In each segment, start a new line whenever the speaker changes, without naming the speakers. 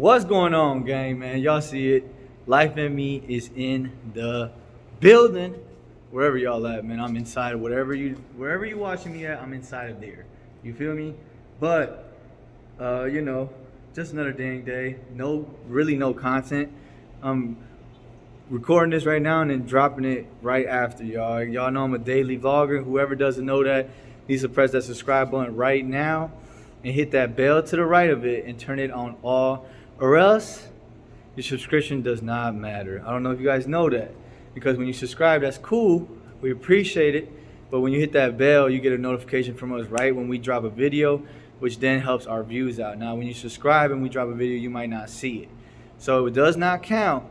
What's going on, gang, man? Y'all see it. Life in Me is in the building. Wherever y'all at, man. I'm inside of wherever you watching me at, I'm inside of there. You feel me? But you know, just another dang day. No content. I'm recording this right now and then dropping it right after, y'all. Y'all know I'm a daily vlogger. Whoever doesn't know that needs to press that subscribe button right now and hit that bell to the right of it and turn it on all, or else your subscription does not matter. I don't know if you guys know that, because when you subscribe, that's cool. We appreciate it. But when you hit that bell, you get a notification from us right when we drop a video, which then helps our views out. Now, when you subscribe and we drop a video, you might not see it. So it does not count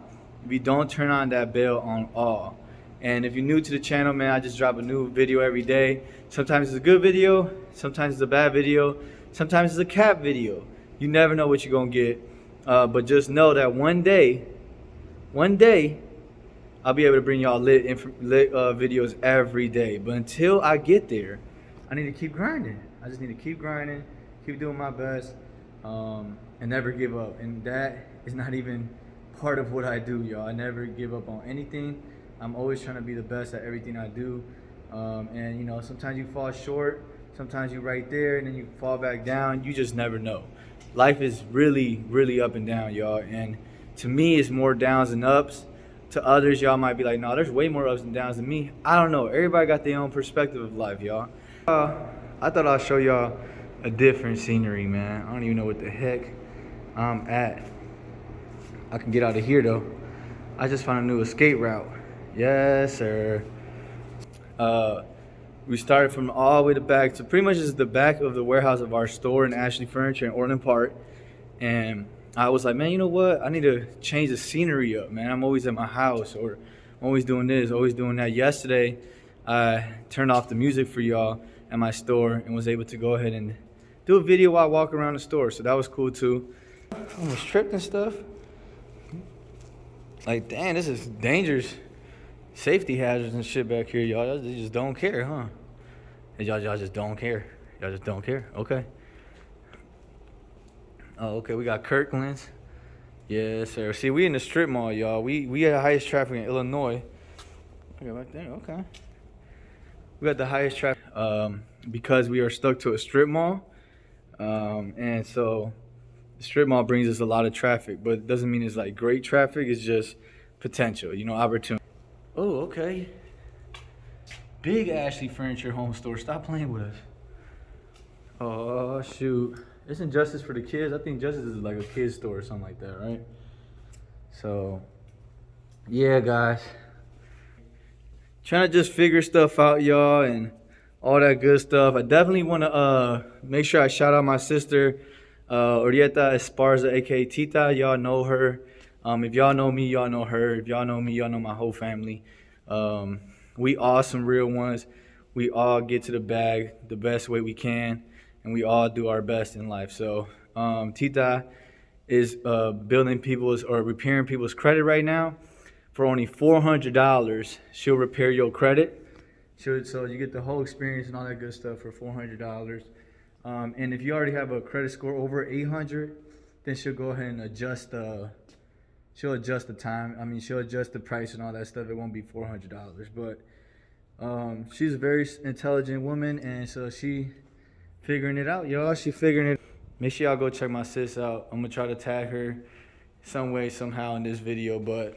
if you don't turn on that bell on all. And if you're new to the channel, man, I just drop a new video every day. Sometimes it's a good video, sometimes it's a bad video, sometimes it's a cap video. You never know what you're gonna get. But just know that one day, I'll be able to bring y'all lit videos every day. But until I get there, I need to keep grinding. I just need to keep grinding, keep doing my best, and never give up. And that is not even part of what I do, y'all. I never give up on anything. I'm always trying to be the best at everything I do. And you know, sometimes you fall short, sometimes you're right there, and then you fall back down. You just never know. Life is really up and down, y'all. And to me, it's more downs than ups. To others, y'all might be like, no, there's way more ups and downs than me. I don't know. Everybody got their own perspective of life, y'all. I thought I'd show y'all a different scenery, man. I don't even know what the heck I'm at. I can get out of here, though. I just found a new escape route. Yes, sir. We started from all the way to back. So pretty much is the back of the warehouse of our store in Ashley Furniture in Orland Park. And I was like, man, you know what? I need to change the scenery up, man. I'm always at my house, or I'm always doing this, always doing that. Yesterday, I turned off the music for y'all at my store and was able to go ahead and do a video while I walk around the store. So that was cool too. I almost tripped and stuff. Like, damn, this is dangerous. Safety hazards and shit back here, y'all. They just don't care, huh? Y'all just don't care. Y'all just don't care. Okay. Oh, okay. We got Kirkland's. Yes, sir. See, we in the strip mall, y'all. We got the highest traffic in Illinois. Okay, back there. Okay. We got the highest traffic because we are stuck to a strip mall, and so the strip mall brings us a lot of traffic, but it doesn't mean it's like great traffic. It's just potential, you know, opportunity. Oh, okay. Big Ashley Furniture Home Store. Stop playing with us. Oh, shoot. Isn't Justice for the kids? I think Justice is like a kid's store or something like that, right? So, yeah, guys. Trying to just figure stuff out, y'all, and all that good stuff. I definitely want to make sure I shout out my sister, Orieta Esparza, aka Tita. Y'all know her. If y'all know me, y'all know her. If y'all know me, y'all know my whole family. We all some real ones. We all get to the bag the best way we can, and we all do our best in life. So Tita is building people's or repairing people's credit right now. For only $400, she'll repair your credit. So you get the whole experience and all that good stuff for $400. And if you already have a credit score over 800, then she'll go ahead and adjust she'll adjust the time. I mean, she'll adjust the price and all that stuff. It won't be $400, but she's a very intelligent woman, and so she figuring it out, y'all. She figuring it. Make sure y'all go check my sis out. I'm gonna try to tag her some way, somehow in this video, but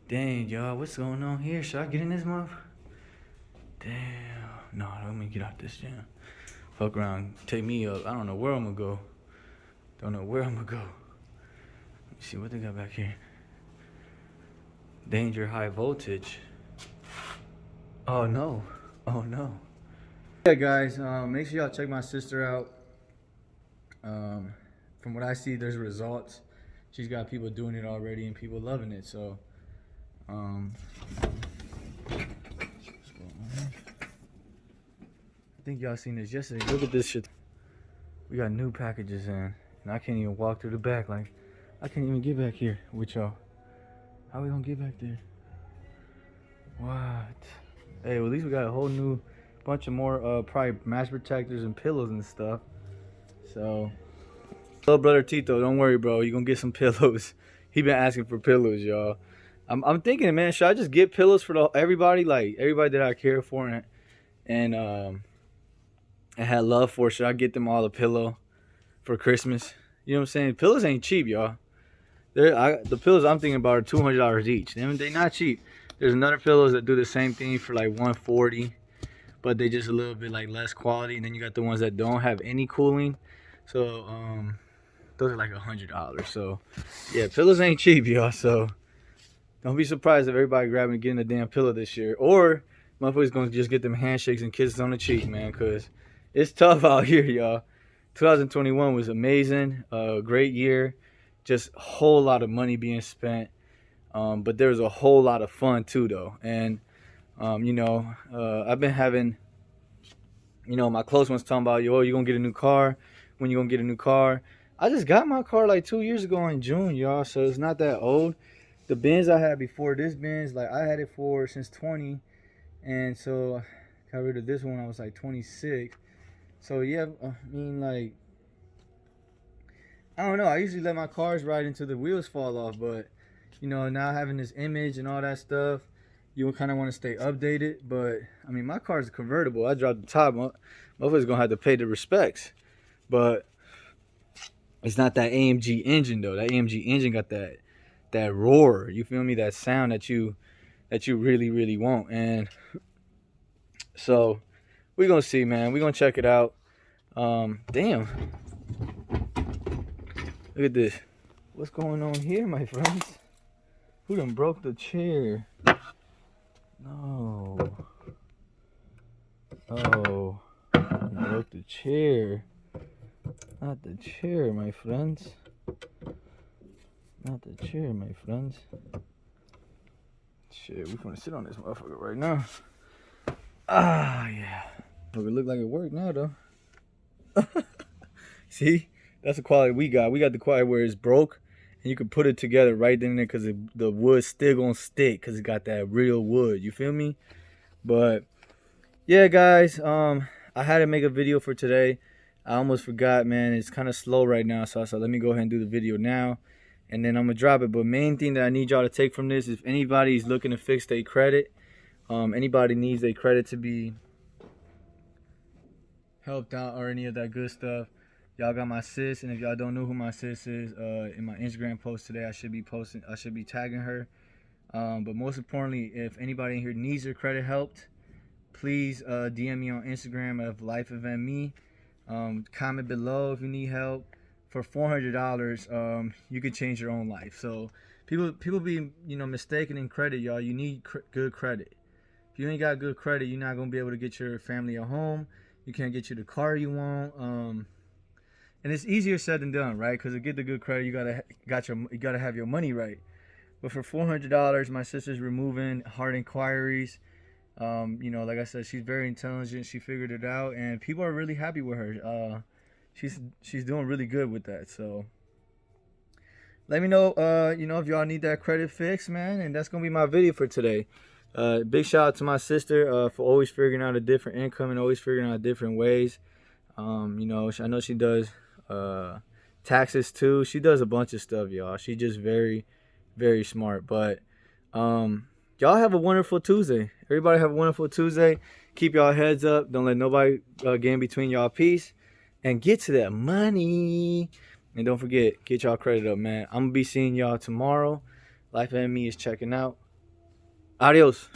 dang, y'all, what's going on here? Should I get in this month? Damn. No, let me get out this jam. Fuck around, take me up. I don't know where I'm gonna go. Don't know where I'm gonna go. Let me see what they got back here. Danger, high voltage. Oh no. Oh no. Yeah, guys, make sure y'all check my sister out. From what I see, there's results. She's got people doing it already and people loving it. So I think y'all seen this yesterday. Look at this shit. We got new packages in, and I can't even walk through the back. Like, I can't even get back here with y'all. How we gonna get back there? What? Hey, well, at least we got a whole new bunch of more probably match protectors and pillows and stuff. So Little brother Tito, don't worry, bro. You gonna get some pillows. He been asking for pillows, y'all. I'm thinking, man, should I just get pillows for everybody, like everybody that I care for and had love for? Should I get them all a pillow for Christmas? You know what I'm saying? Pillows ain't cheap, y'all. The pillows I'm thinking about are $200 each. They not cheap. There's another pillows that do the same thing for like $140, but they just a little bit like less quality. And then you got the ones that don't have any cooling. So those are like $100. So yeah, pillows ain't cheap, y'all. So don't be surprised if everybody grabbing and getting a damn pillow this year. Or motherfuckers gonna just get them handshakes and kisses on the cheek, man, cause it's tough out here, y'all. 2021 was amazing, great year. Just a whole lot of money being spent. But there's a whole lot of fun too, though. And I've been having, my close ones talking about, yo, you gonna get a new car? When you gonna get a new car? I just got my car like 2 years ago in June, y'all. So it's not that old. The Benz I had before this Benz, like I had it for since 20, and so I got rid of this one when I was like 26. So yeah, I mean, like, I don't know. I usually let my cars ride until the wheels fall off, but now having this image and all that stuff, you kind of want to stay updated. But I mean, my car's convertible. I dropped the top. Motherfuckers gonna have to pay the respects. But it's not that AMG engine though. That AMG engine got that roar. You feel me? That sound that you really, really want. And so we're gonna see, man. We're gonna check it out. Damn. Look at this. What's going on here, my friends? Who done broke the chair? No. Oh. Broke the chair. Not the chair, my friends. Not the chair, my friends. Shit, we gonna sit on this motherfucker right now. Ah, yeah. But it look like it worked now, though. See? That's the quality we got. We got the quality where it's broke, and you can put it together right then and there because the wood's still gonna stick because it got that real wood. You feel me? But yeah, guys, I had to make a video for today. I almost forgot, man. It's kind of slow right now, so I said let me go ahead and do the video now, and then I'm gonna drop it. But main thing that I need y'all to take from this, if anybody's looking to fix their credit, anybody needs their credit to be helped out or any of that good stuff, y'all got my sis. And if y'all don't know who my sis is, in my Instagram post today, I should be tagging her. But most importantly, if anybody in here needs their credit helped, please DM me on Instagram of LifeOfME. Comment below if you need help. For $400, you could change your own life. So people be mistaken in credit, y'all. You need good credit. If you ain't got good credit, you're not gonna be able to get your family a home. You can't get you the car you want. And it's easier said than done, right? Because to get the good credit, you gotta have your money right. But for $400, my sister's removing hard inquiries. Like I said, she's very intelligent. She figured it out, and people are really happy with her. She's doing really good with that. So let me know, if y'all need that credit fixed, man. And that's gonna be my video for today. Big shout out to my sister for always figuring out a different income and always figuring out different ways. I know she does taxes too. She does a bunch of stuff, y'all. She's just very, very smart. But y'all have a wonderful Tuesday. Everybody have a wonderful Tuesday. Keep y'all heads up. Don't let nobody get in between y'all peace. And get to that money. And don't forget, get y'all credit up, man. I'm gonna be seeing y'all tomorrow. Life and Me is checking out. Adios.